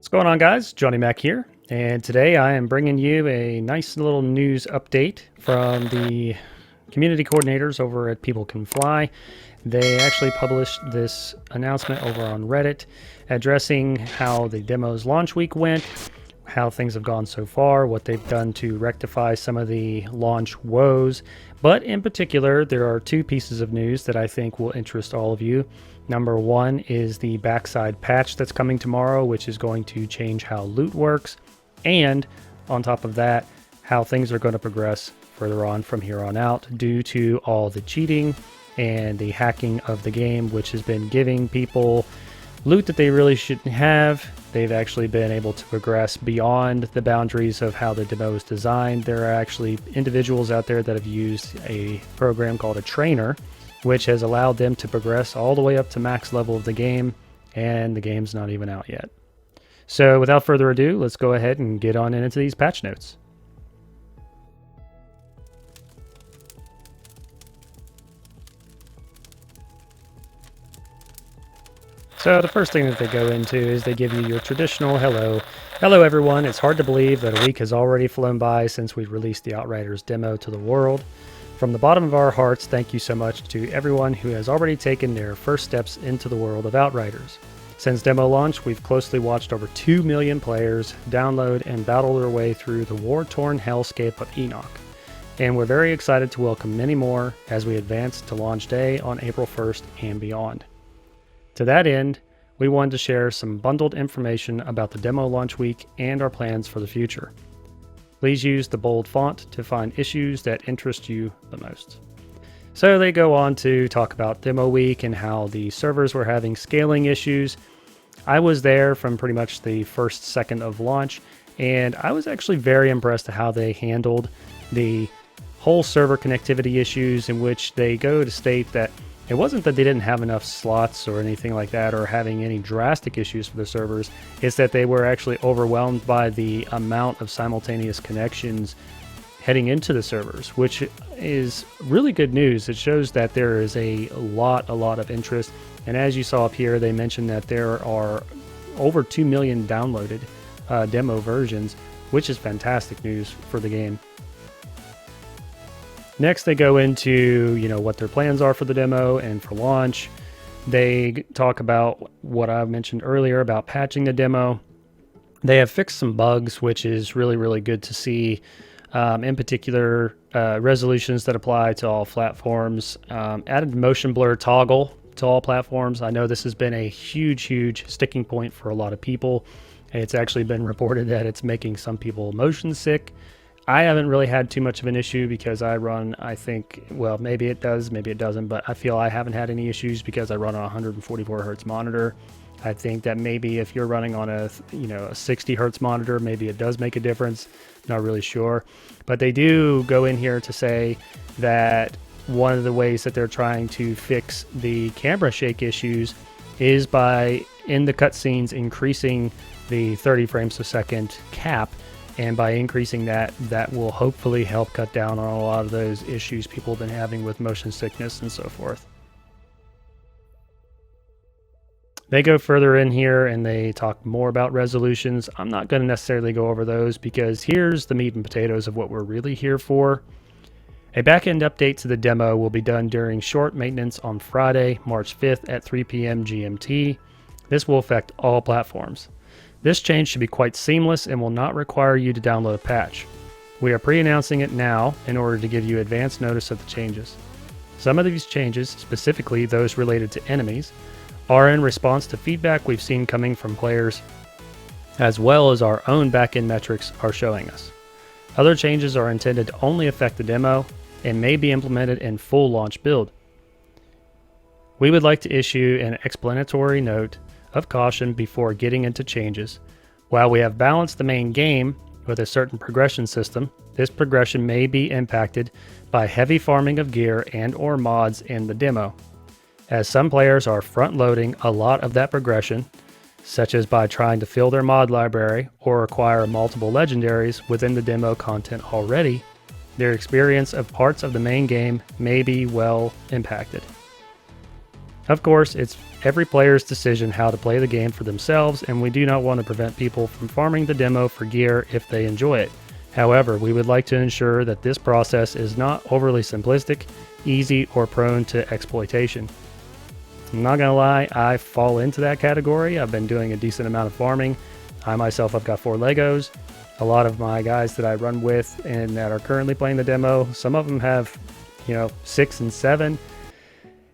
What's going on, guys? Johnny Mac here, and today I am bringing you a nice little news update from the community coordinators over at People Can Fly. They actually published this announcement over on Reddit addressing how the demo's launch week went, how things have gone so far, what they've done to rectify some of the launch woes. But in particular, there are two pieces of news that I think will interest all of you. Number one is the backside patch that's coming tomorrow, which is going to change how loot works. And on top of that, how things are going to progress further on from here on out due to all the cheating and the hacking of the game, which has been giving people loot that they really shouldn't have. They've actually been able to progress beyond the boundaries of how the demo is designed. There are actually individuals out there that have used a program called a trainer, which has allowed them to progress all the way up to max level of the game, and the game's not even out yet. So without further ado, let's go ahead and get on into these patch notes. So the first thing that they go into is they give you your traditional hello. Hello everyone, it's hard to believe that a week has already flown by since we released the Outriders demo to the world. From the bottom of our hearts, thank you so much to everyone who has already taken their first steps into the world of Outriders. Since demo launch, we've closely watched over 2 million players download and battle their way through the war-torn hellscape of Enoch. And we're very excited to welcome many more as we advance to launch day on April 1st and beyond. To that end, we wanted to share some bundled information about the demo launch week and our plans for the future. Please use the bold font to find issues that interest you the most. So they go on to talk about demo week and how the servers were having scaling issues. I was there from pretty much the first second of launch, and I was actually very impressed at how they handled the whole server connectivity issues, in which they go to state that it wasn't that they didn't have enough slots or anything like that, or having any drastic issues for the servers. It's that they were actually overwhelmed by the amount of simultaneous connections heading into the servers, which is really good news. It shows that there is a lot of interest. And as you saw up here, they mentioned that there are over 2 million downloaded demo versions, which is fantastic news for the game. Next, they go into, what their plans are for the demo and for launch. They talk about what I mentioned earlier about patching the demo. They have fixed some bugs, which is really good to see. In particular, resolutions that apply to all platforms. Added motion blur toggle to all platforms. I know this has been a huge sticking point for a lot of people. It's actually been reported that it's making some people motion sick. I haven't really had too much of an issue because I run, I think, well, maybe it does, maybe it doesn't, but I feel I haven't had any issues because I run on a 144 hertz monitor. I think that maybe if you're running on a 60 hertz monitor, maybe it does make a difference. Not really sure. But they do go in here to say that one of the ways that they're trying to fix the camera shake issues is by, in the cutscenes, increasing the 30 frames per second cap. And by increasing that, that will hopefully help cut down on a lot of those issues people have been having with motion sickness and so forth. They go further in here and they talk more about resolutions. I'm not going to necessarily go over those because here's the meat and potatoes of what we're really here for. A backend update to the demo will be done during short maintenance on Friday, March 5th at 3 p.m. GMT. This will affect all platforms. This change should be quite seamless and will not require you to download a patch. We are pre-announcing it now in order to give you advance notice of the changes. Some of these changes, specifically those related to enemies, are in response to feedback we've seen coming from players, as well as our own backend metrics are showing us. Other changes are intended to only affect the demo and may be implemented in full launch build. We would like to issue an explanatory note of caution before getting into changes. While we have balanced the main game with a certain progression system, this progression may be impacted by heavy farming of gear and/or mods in the demo, as some players are front-loading a lot of that progression, such as by trying to fill their mod library or acquire multiple legendaries within the demo content already. Their experience of parts of the main game may be well impacted. Of course, it's every player's decision how to play the game for themselves, and we do not want to prevent people from farming the demo for gear if they enjoy it. However, we would like to ensure that this process is not overly simplistic, easy, or prone to exploitation. I'm not gonna lie, I fall into that category. I've been doing a decent amount of farming. I myself have got 4 Legos. A lot of my guys that I run with and that are currently playing the demo, some of them have, 6 and 7.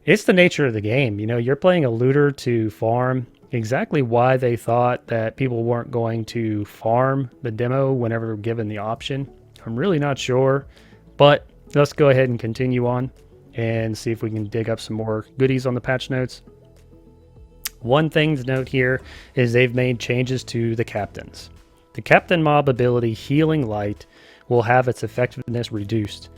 It's the nature of the game. You're playing a looter to farm. Exactly why they thought that people weren't going to farm the demo whenever given the option, I'm really not sure. But let's go ahead and continue on and see if we can dig up some more goodies on the patch notes. One thing to note here is they've made changes to the captains. The captain mob ability Healing Light will have its effectiveness reduced.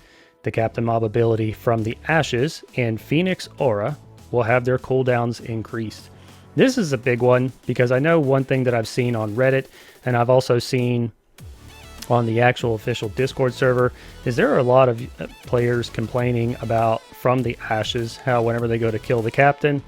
The captain mob ability From the Ashes and Phoenix Aura will have their cooldowns increased. This is a big one because I know one thing that I've seen on Reddit, and I've also seen on the actual official Discord server, is there are a lot of players complaining about From the Ashes, how whenever they go to kill the captain,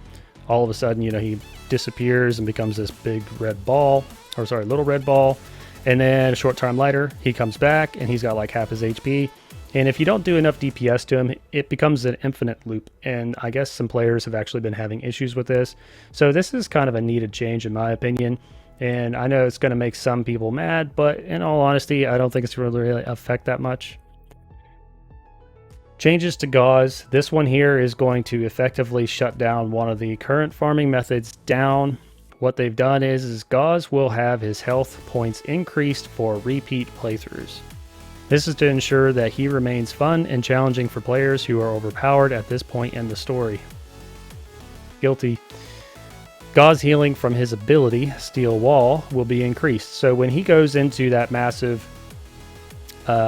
all of a sudden, he disappears and becomes this big red ball, little red ball. And then a short time later, he comes back and he's got like half his HP. And if you don't do enough DPS to him, it becomes an infinite loop. And I guess some players have actually been having issues with this. So this is kind of a needed change in my opinion. And I know it's going to make some people mad, but in all honesty, I don't think it's really affect that much. Changes to Gauze. This one here is going to effectively shut down one of the current farming methods down. What they've done is Gauze will have his health points increased for repeat playthroughs. This is to ensure that he remains fun and challenging for players who are overpowered at this point in the story. Guilty. Gauze healing from his ability, Steel Wall, will be increased. So when he goes into that massive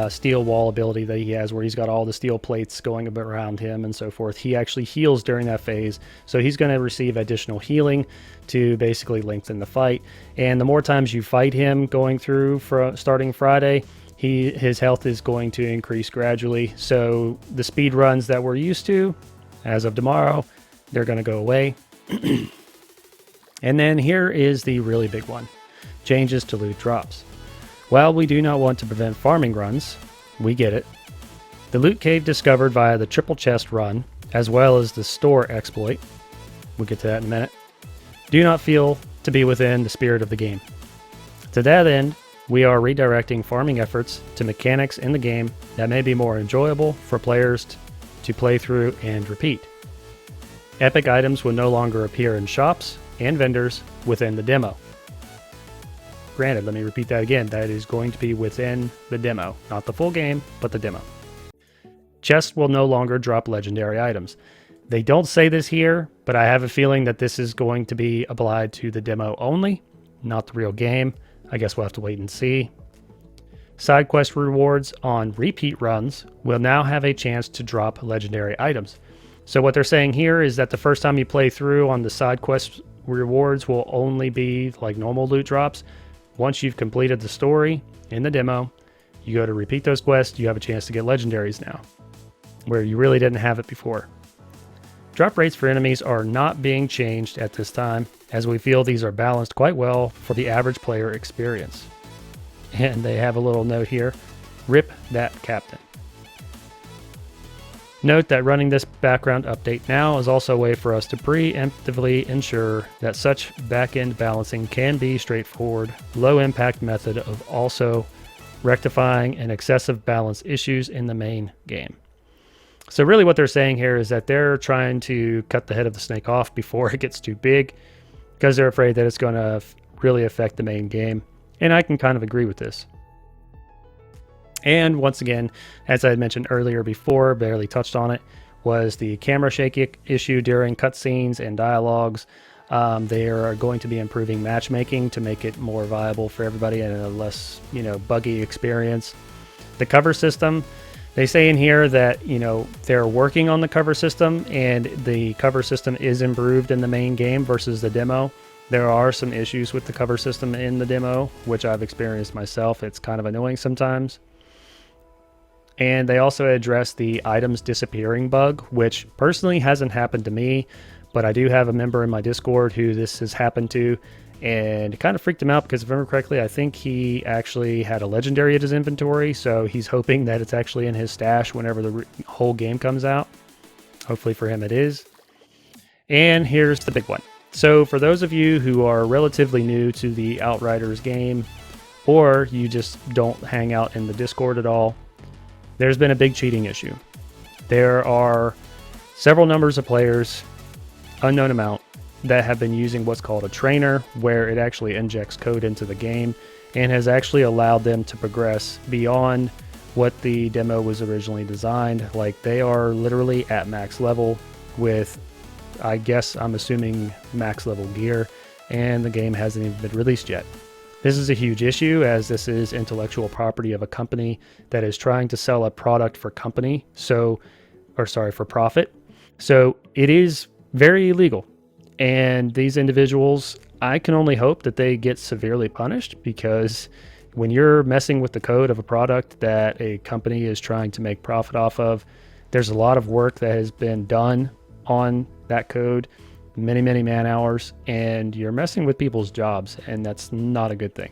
steel wall ability that he has, where he's got all the steel plates going around him and so forth, he actually heals during that phase. So he's going to receive additional healing to basically lengthen the fight. And the more times you fight him going through starting Friday, his health is going to increase gradually. So the speed runs that we're used to, as of tomorrow, they're going to go away. And then here is the really big one. Changes to loot drops. While we do not want to prevent farming runs, we get it. The loot cave discovered via the triple chest run, as well as the store exploit, we'll get to that in a minute, do not feel to be within the spirit of the game. To that end, we are redirecting farming efforts to mechanics in the game that may be more enjoyable for players to play through and repeat. Epic items will no longer appear in shops and vendors within the demo. Granted, let me repeat that again, that is going to be within the demo, not the full game, but the demo. Chests will no longer drop legendary items. They don't say this here, but I have a feeling that this is going to be applied to the demo only, not the real game. I guess we'll have to wait and see. Side quest rewards on repeat runs will now have a chance to drop legendary items. So what they're saying here is that the first time you play through on the side quest rewards will only be like normal loot drops. Once you've completed the story in the demo, you go to repeat those quests, you have a chance to get legendaries now, where you really didn't have it before. Drop rates for enemies are not being changed at this time, as we feel these are balanced quite well for the average player experience. And they have a little note here, rip that captain. Note that running this background update now is also a way for us to preemptively ensure that such back-end balancing can be straightforward, low-impact method of also rectifying an excessive balance issues in the main game. So really what they're saying here is that they're trying to cut the head of the snake off before it gets too big, because they're afraid that it's going to really affect the main game. And I can kind of agree with this. And once again, as I had mentioned earlier before, barely touched on it, was the camera shake issue during cutscenes and dialogues. They are going to be improving matchmaking to make it more viable for everybody and a less, buggy experience. The cover system, they say in here that, they're working on the cover system, and the cover system is improved in the main game versus the demo. There are some issues with the cover system in the demo, which I've experienced myself. It's kind of annoying sometimes. And they also address the items disappearing bug, which personally hasn't happened to me, but I do have a member in my Discord who this has happened to, and it kind of freaked him out because if I remember correctly, I think he actually had a legendary at his inventory, so he's hoping that it's actually in his stash whenever the whole game comes out. Hopefully for him it is. And here's the big one. So for those of you who are relatively new to the Outriders game, or you just don't hang out in the Discord at all, there's been a big cheating issue. There are several numbers of players, unknown amount, that have been using what's called a trainer, where it actually injects code into the game and has actually allowed them to progress beyond what the demo was originally designed. Like, they are literally at max level with, I guess I'm assuming, max level gear, and the game hasn't even been released yet. This is a huge issue, as this is intellectual property of a company that is trying to sell a product for profit. So it is very illegal. And these individuals, I can only hope that they get severely punished, because when you're messing with the code of a product that a company is trying to make profit off of, there's a lot of work that has been done on that code, many, many man hours, and you're messing with people's jobs, and that's not a good thing.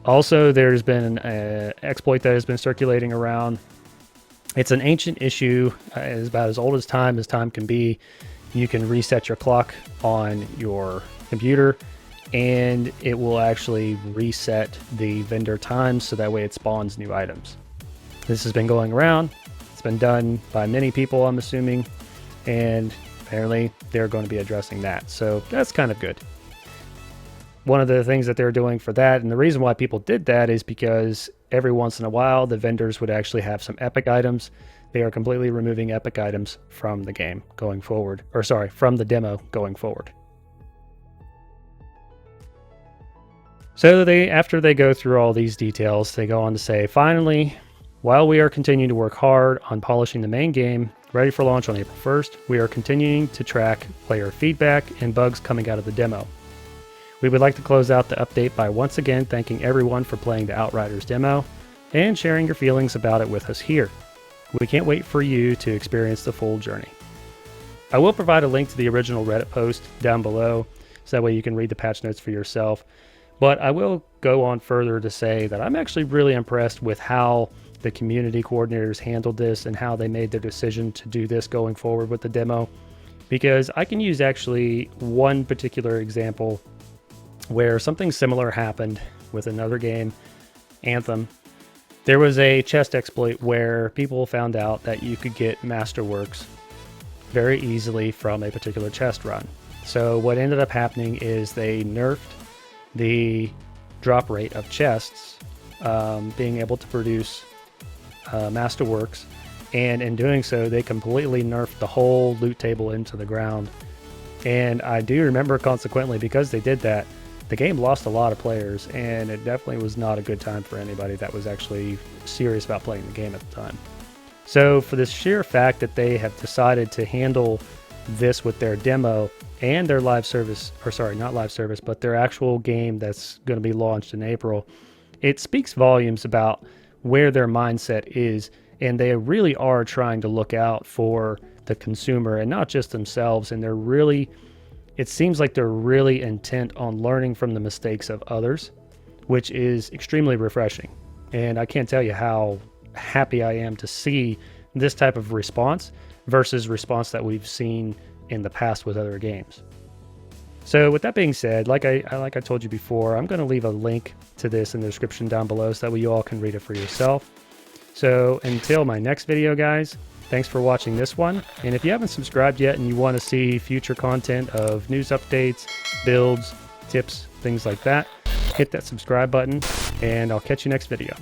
Also, there's been an exploit that has been circulating around. It's an ancient issue. It's about as old as time can be. You can reset your clock on your computer, and it will actually reset the vendor time, so that way it spawns new items. This has been going around. It's been done by many people, I'm assuming, and apparently they're going to be addressing that. So that's kind of good. One of the things that they're doing for that, and the reason why people did that, is because every once in a while the vendors would actually have some epic items. They are completely removing epic items from the game going forward, from the demo going forward. So after they go through all these details, they go on to say, finally, while we are continuing to work hard on polishing the main game, ready for launch on April 1st, we are continuing to track player feedback and bugs coming out of the demo. We would like to close out the update by once again thanking everyone for playing the Outriders demo and sharing your feelings about it with us here. We can't wait for you to experience the full journey. I will provide a link to the original Reddit post down below, so that way you can read the patch notes for yourself. But I will go on further to say that I'm actually really impressed with how the community coordinators handled this and how they made their decision to do this going forward with the demo. Because I can use actually one particular example where something similar happened with another game, Anthem. There was a chest exploit where people found out that you could get masterworks very easily from a particular chest run. So what ended up happening is they nerfed the drop rate of chests, being able to produce masterworks, and in doing so they completely nerfed the whole loot table into the ground. And I do remember, consequently, because they did that, the game lost a lot of players, and it definitely was not a good time for anybody that was actually serious about playing the game at the time. So for the sheer fact that they have decided to handle this with their demo and their live service, not live service, but their actual game that's going to be launched in April, it speaks volumes about where their mindset is, and they really are trying to look out for the consumer and not just themselves, and it seems like they're really intent on learning from the mistakes of others, which is extremely refreshing. And I can't tell you how happy I am to see this type of response versus response that we've seen in the past with other games. So with that being said, like I told you before, I'm going to leave a link to this in the description down below so that way you all can read it for yourself. So until my next video, guys, thanks for watching this one. And if you haven't subscribed yet and you want to see future content of news updates, builds, tips, things like that, hit that subscribe button, and I'll catch you next video.